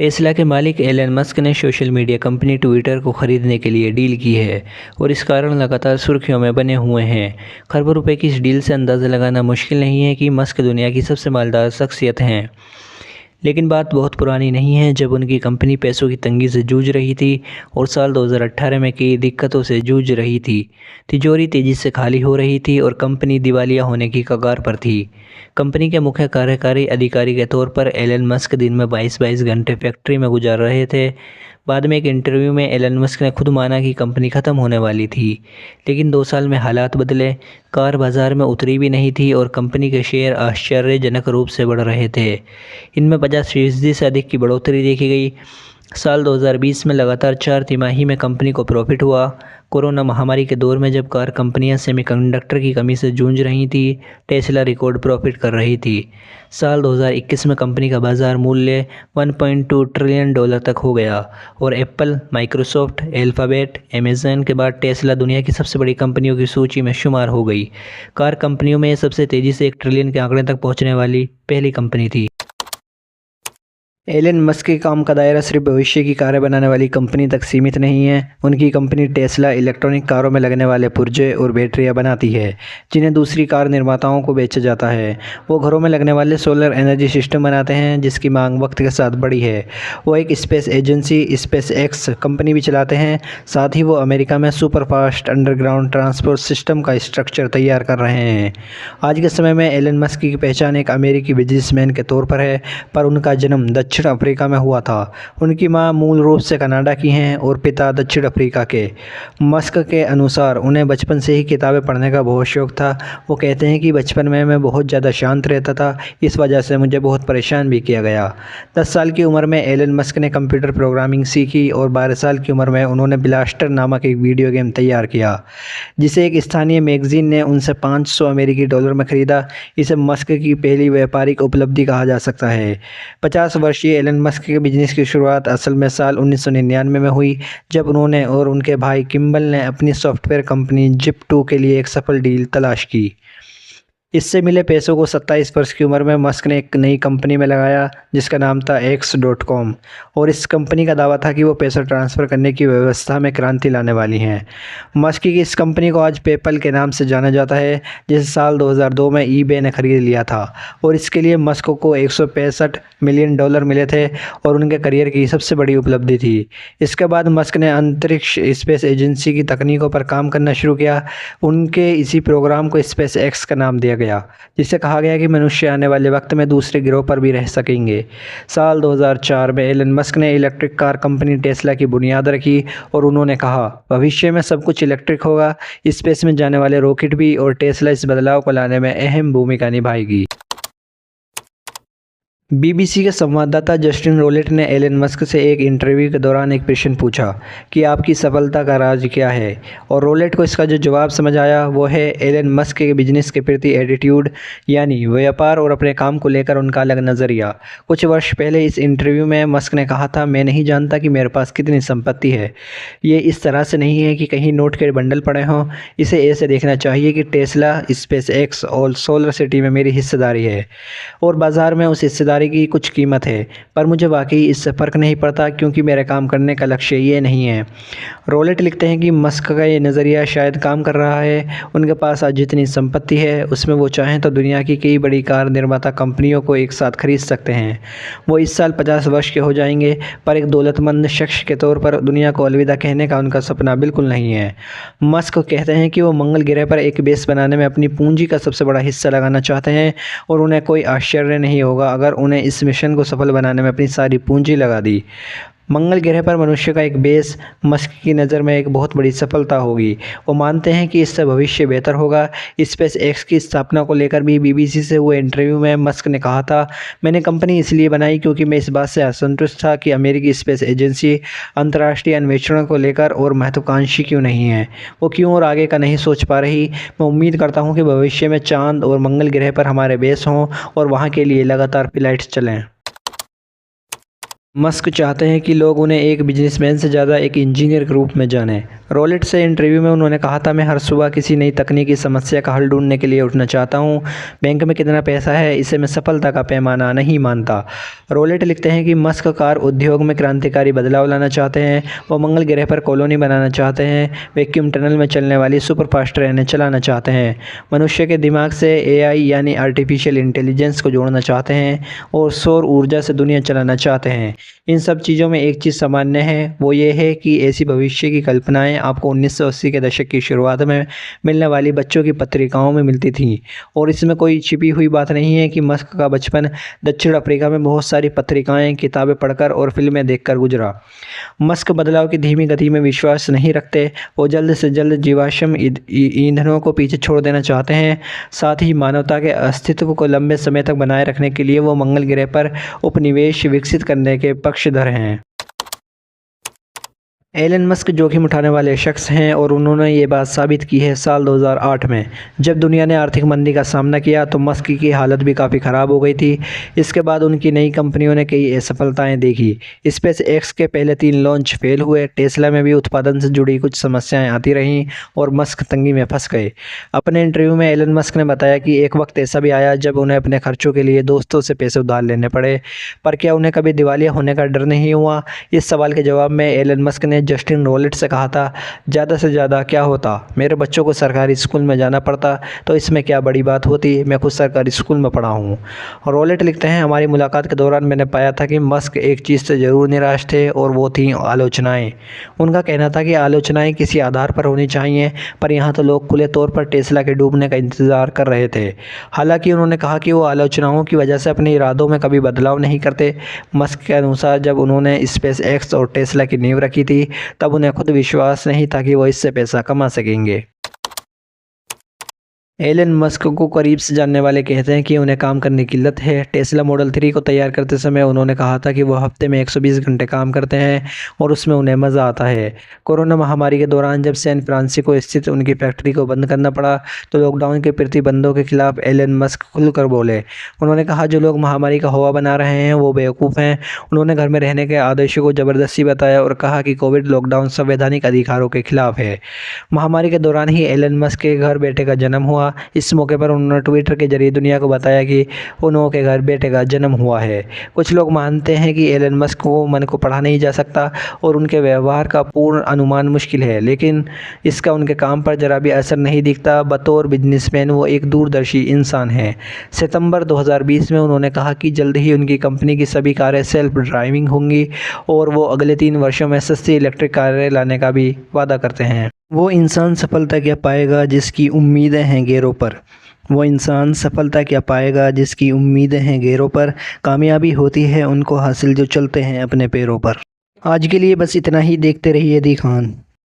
Tesla के मालिक Elon Musk ने सोशल मीडिया कंपनी ट्विटर को खरीदने के लिए डील की है और इस कारण लगातार सुर्खियों में बने हुए हैं। खरबों रुपए की इस डील से अंदाज़ा लगाना मुश्किल नहीं है कि मस्क दुनिया की सबसे मालदार शख्सियत हैं। लेकिन बात बहुत पुरानी नहीं है जब उनकी कंपनी पैसों की तंगी से जूझ रही थी और साल 2018 में कई दिक्कतों से जूझ रही थी। तिजोरी तेज़ी से खाली हो रही थी और कंपनी दिवालिया होने की कगार पर थी। कंपनी के मुख्य कार्यकारी अधिकारी के तौर पर एलन मस्क दिन में 22-22 घंटे फैक्ट्री में गुजार रहे थे। बाद में एक इंटरव्यू में एलन मस्क ने खुद माना कि कंपनी ख़त्म होने वाली थी, लेकिन 2 साल में हालात बदले। कार बाज़ार में उतरी भी नहीं थी और कंपनी के शेयर आश्चर्यजनक रूप से बढ़ रहे थे। इनमें 50% से अधिक की बढ़ोतरी देखी गई। साल 2020 में लगातार 4 तिमाही में कंपनी को प्रॉफिट हुआ। कोरोना महामारी के दौर में जब कार कंपनियां सेमीकंडक्टर की कमी से जूझ रही थी, टेस्ला रिकॉर्ड प्रॉफिट कर रही थी। साल 2021 में कंपनी का बाजार मूल्य $1.2 ट्रिलियन तक हो गया और एप्पल, माइक्रोसॉफ्ट, अल्फ़ाबेट, अमेज़न के बाद टेस्ला दुनिया की सबसे बड़ी कंपनियों की सूची में शुमार हो गई। कार कंपनियों में सबसे तेज़ी से 1 ट्रिलियन के आंकड़े तक पहुँचने वाली पहली कंपनी थी। एलन मस्क के काम का दायरा सिर्फ भविष्य की कारें बनाने वाली कंपनी तक सीमित नहीं है। उनकी कंपनी टेस्ला इलेक्ट्रॉनिक कारों में लगने वाले पुर्जे और बैटरियां बनाती है, जिन्हें दूसरी कार निर्माताओं को बेचा जाता है। वो घरों में लगने वाले सोलर एनर्जी सिस्टम बनाते हैं, जिसकी मांग वक्त के साथ बढ़ी है। वो एक space agency space x company भी चलाते हैं। साथ ही वो अमेरिका में super fast underground transport system का स्ट्रक्चर तैयार कर रहे हैं। आज के समय में एलन मस्क की पहचान एक अमेरिकी बिजनेसमैन के तौर पर है, पर उनका जन्म दक्षिण अफ्रीका में हुआ था। उनकी मां मूल रूप से कनाडा की हैं और पिता दक्षिण अफ्रीका के। मस्क के अनुसार उन्हें बचपन से ही किताबें पढ़ने का बहुत शौक था। वो कहते हैं कि बचपन में मैं बहुत ज़्यादा शांत रहता था, इस वजह से मुझे बहुत परेशान भी किया गया। 10 साल की उम्र में एलन मस्क ने कंप्यूटर प्रोग्रामिंग सीखी और 12 साल की उम्र में उन्होंने ब्लास्टर नामक एक वीडियो गेम तैयार किया, जिसे एक स्थानीय मैगजीन ने उनसे $500 में खरीदा। इसे मस्क की पहली व्यापारिक उपलब्धि कहा जा सकता है। 50 वर्षीय एलन मस्क के बिजनेस की शुरुआत असल में साल 1999 में हुई, जब उन्होंने और उनके भाई किम्बल ने अपनी सॉफ्टवेयर कंपनी जिप2 के लिए एक सफल डील तलाश की। इससे मिले पैसों को 27 वर्ष की उम्र में मस्क ने एक नई कंपनी में लगाया, जिसका नाम था X.com, और इस कंपनी का दावा था कि वो पैसा ट्रांसफ़र करने की व्यवस्था में क्रांति लाने वाली हैं। मस्क की इस कंपनी को आज पेपल के नाम से जाना जाता है, जिसे साल 2002 में eBay ने खरीद लिया था और इसके लिए मस्क को $165 मिलियन मिले थे और उनके करियर की सबसे बड़ी उपलब्धि थी। इसके बाद मस्क ने अंतरिक्ष स्पेस एजेंसी की तकनीकों पर काम करना शुरू किया। उनके इसी प्रोग्राम को स्पेस एक्स का नाम दिया गया, जिससे कहा गया कि मनुष्य आने वाले वक्त में दूसरे ग्रहों पर भी रह सकेंगे। साल 2004 में एलन मस्क ने इलेक्ट्रिक कार कंपनी टेस्ला की बुनियाद रखी और उन्होंने कहा, भविष्य में सब कुछ इलेक्ट्रिक होगा, स्पेस में जाने वाले रॉकेट भी, और टेस्ला इस बदलाव को लाने में अहम भूमिका निभाएगी। बीबीसी के संवाददाता जस्टिन रोलेट ने एलन मस्क से एक इंटरव्यू के दौरान एक प्रश्न पूछा कि आपकी सफलता का राज क्या है, और रोलेट को इसका जो जवाब समझ आया वो है एलन मस्क के बिजनेस के प्रति एटीट्यूड, यानी व्यापार और अपने काम को लेकर उनका अलग नज़रिया। कुछ वर्ष पहले इस इंटरव्यू में मस्क ने कहा था, मैं नहीं जानता कि मेरे पास कितनी संपत्ति है। ये इस तरह से नहीं है कि कहीं नोट के बंडल पड़े हों। इसे ऐसे देखना चाहिए कि टेस्ला, स्पेस एक्स और सोलर सिटी में मेरी हिस्सेदारी है और बाज़ार में उस हिस्सेदारी की कुछ कीमत है, पर मुझे वाकई इससे फ़र्क नहीं पड़ता क्योंकि मेरे काम करने का लक्ष्य ये नहीं है। रोलेट लिखते हैं कि मस्क का ये नज़रिया शायद काम कर रहा है। उनके पास आज जितनी संपत्ति है उसमें वो चाहें तो दुनिया की कई बड़ी कार निर्माता कंपनियों को एक साथ खरीद सकते हैं। वो इस साल 50 वर्ष के हो जाएंगे, पर एक दौलतमंद शख्स के तौर पर दुनिया को अलविदा कहने का उनका सपना बिल्कुल नहीं है। मस्क कहते हैं कि वो मंगल ग्रह पर एक बेस बनाने में अपनी पूंजी का सबसे बड़ा हिस्सा लगाना चाहते हैं और उन्हें कोई आश्चर्य नहीं होगा अगर उन्हें इस मिशन को सफल बनाने में अपनी सारी पूंजी लगा दी। मंगल ग्रह पर मनुष्य का एक बेस मस्क की नज़र में एक बहुत बड़ी सफलता होगी। वो मानते हैं कि इससे भविष्य बेहतर होगा। स्पेस एक्स की स्थापना को लेकर भी बीबीसी से हुए इंटरव्यू में मस्क ने कहा था, मैंने कंपनी इसलिए बनाई क्योंकि मैं इस बात से असंतुष्ट था कि अमेरिकी स्पेस एजेंसी अंतर्राष्ट्रीय अन्वेषण को लेकर और महत्वाकांक्षी क्यों नहीं है। वो क्यों और आगे का नहीं सोच पा रही। मैं उम्मीद करता हूँ कि भविष्य में चांद और मंगल ग्रह पर हमारे बेस हों और वहाँ के लिए लगातार फ्लाइट्स चलें। मस्क चाहते हैं कि लोग उन्हें एक बिजनेसमैन से ज़्यादा एक इंजीनियर के रूप में जानें। रॉलेट से इंटरव्यू में उन्होंने कहा था, मैं हर सुबह किसी नई तकनीकी समस्या का हल ढूंढने के लिए उठना चाहता हूं। बैंक में कितना पैसा है, इसे मैं सफलता का पैमाना नहीं मानता। रॉलेट लिखते हैं कि मस्क कार उद्योग में क्रांतिकारी बदलाव लाना चाहते हैं। वो मंगल ग्रह पर कॉलोनी बनाना चाहते हैं। वैक्यूम टनल में चलने वाली सुपर फास्ट ट्रेनें चलाना चाहते हैं। मनुष्य के दिमाग से एआई यानी आर्टिफिशियल इंटेलिजेंस को जोड़ना चाहते हैं और सौर ऊर्जा से दुनिया चलाना चाहते हैं। इन सब चीज़ों में एक चीज़ सामान्य है, वो ये है कि ऐसी भविष्य की कल्पनाएं आपको 1980 के दशक की शुरुआत में मिलने वाली बच्चों की पत्रिकाओं में मिलती थीं। और इसमें कोई छिपी हुई बात नहीं है कि मस्क का बचपन दक्षिण अफ्रीका में बहुत सारी पत्रिकाएं, किताबें पढ़कर और फिल्में देखकर गुजरा। मस्क बदलाव की धीमी गति में विश्वास नहीं रखते। वो जल्द से जल्द जीवाश्म ईंधनों को पीछे छोड़ देना चाहते हैं। साथ ही मानवता के अस्तित्व को लंबे समय तक बनाए रखने के लिए वो मंगल ग्रह पर उपनिवेश विकसित करने के पक्षधर हैं। एलन मस्क जोखिम उठाने वाले शख्स हैं और उन्होंने ये बात साबित की है साल 2008 में। जब दुनिया ने आर्थिक मंदी का सामना किया तो मस्क की हालत भी काफ़ी ख़राब हो गई थी। इसके बाद उनकी नई कंपनियों ने कई असफलताएं देखी। स्पेस एक्स के पहले 3 लॉन्च फेल हुए। टेस्ला में भी उत्पादन से जुड़ी कुछ समस्याएं आती रहीं और मस्क तंगी में फंस गए। अपने इंटरव्यू में एलन मस्क ने बताया कि एक वक्त ऐसा भी आया जब उन्हें अपने खर्चों के लिए दोस्तों से पैसे उधार लेने पड़े, पर क्या उन्हें कभी दिवालिया होने का डर नहीं हुआ? इस सवाल के जवाब में एलन मस्क ने जस्टिन रॉलेट से कहा था, ज़्यादा से ज़्यादा क्या होता, मेरे बच्चों को सरकारी स्कूल में जाना पड़ता तो इसमें क्या बड़ी बात होती, मैं खुद सरकारी स्कूल में पढ़ा हूँ। रॉलेट लिखते हैं, हमारी मुलाकात के दौरान मैंने पाया था कि मस्क एक चीज़ से ज़रूर निराश थे और वो थी आलोचनाएँ। उनका कहना था कि आलोचनाएँ किसी आधार पर होनी चाहिए, पर यहाँ तो लोग खुले तौर पर टेस्ला के डूबने का इंतज़ार कर रहे थे। हालांकि उन्होंने कहा कि वो आलोचनाओं की वजह से अपने इरादों में कभी बदलाव नहीं करते। मस्क के अनुसार जब उन्होंने स्पेस एक्स और टेस्ला की नींव रखी थी तब उन्हें खुद विश्वास नहीं था कि वो इससे पैसा कमा सकेंगे। एलन मस्क को करीब से जानने वाले कहते हैं कि उन्हें काम करने की लत है। टेस्ला मॉडल 3 को तैयार करते समय उन्होंने कहा था कि वो हफ्ते में 120 घंटे काम करते हैं और उसमें उन्हें मज़ा आता है। कोरोना महामारी के दौरान जब सैन फ्रांसिस्को स्थित उनकी फैक्ट्री को बंद करना पड़ा तो लॉकडाउन के प्रतिबंधों के खिलाफ एलन मस्क खुलकर बोले। उन्होंने कहा, जो लोग महामारी का हवा बना रहे हैं वो बेवकूफ़ हैं। उन्होंने घर में रहने के आदेशों को ज़बरदस्ती बताया और कहा कि कोविड लॉकडाउन संवैधानिक अधिकारों के खिलाफ है। महामारी के दौरान ही एलन मस्क के घर बेटे का जन्म हुआ। इस मौके पर उन्होंने ट्विटर के जरिए दुनिया को बताया कि उनके घर बेटे का जन्म हुआ है। कुछ लोग मानते हैं कि एलन मस्क को मन को पढ़ा नहीं जा सकता और उनके व्यवहार का पूर्ण अनुमान मुश्किल है, लेकिन इसका उनके काम पर जरा भी असर नहीं दिखता। बतौर बिजनेसमैन वो एक दूरदर्शी इंसान है। सितंबर 2020 में उन्होंने कहा कि जल्द ही उनकी कंपनी की सभी कारें सेल्फ ड्राइविंग होंगी और वो अगले 3 वर्षों में सस्ती इलेक्ट्रिक कारें लाने का भी वादा करते हैं। वो इंसान सफलता क्या पाएगा जिसकी उम्मीदें हैं गैरों पर। वो इंसान सफलता क्या पाएगा जिसकी उम्मीदें हैं गैरों पर। कामयाबी होती है उनको हासिल जो चलते हैं अपने पैरों पर। आज के लिए बस इतना ही। देखते रहिए दी खान।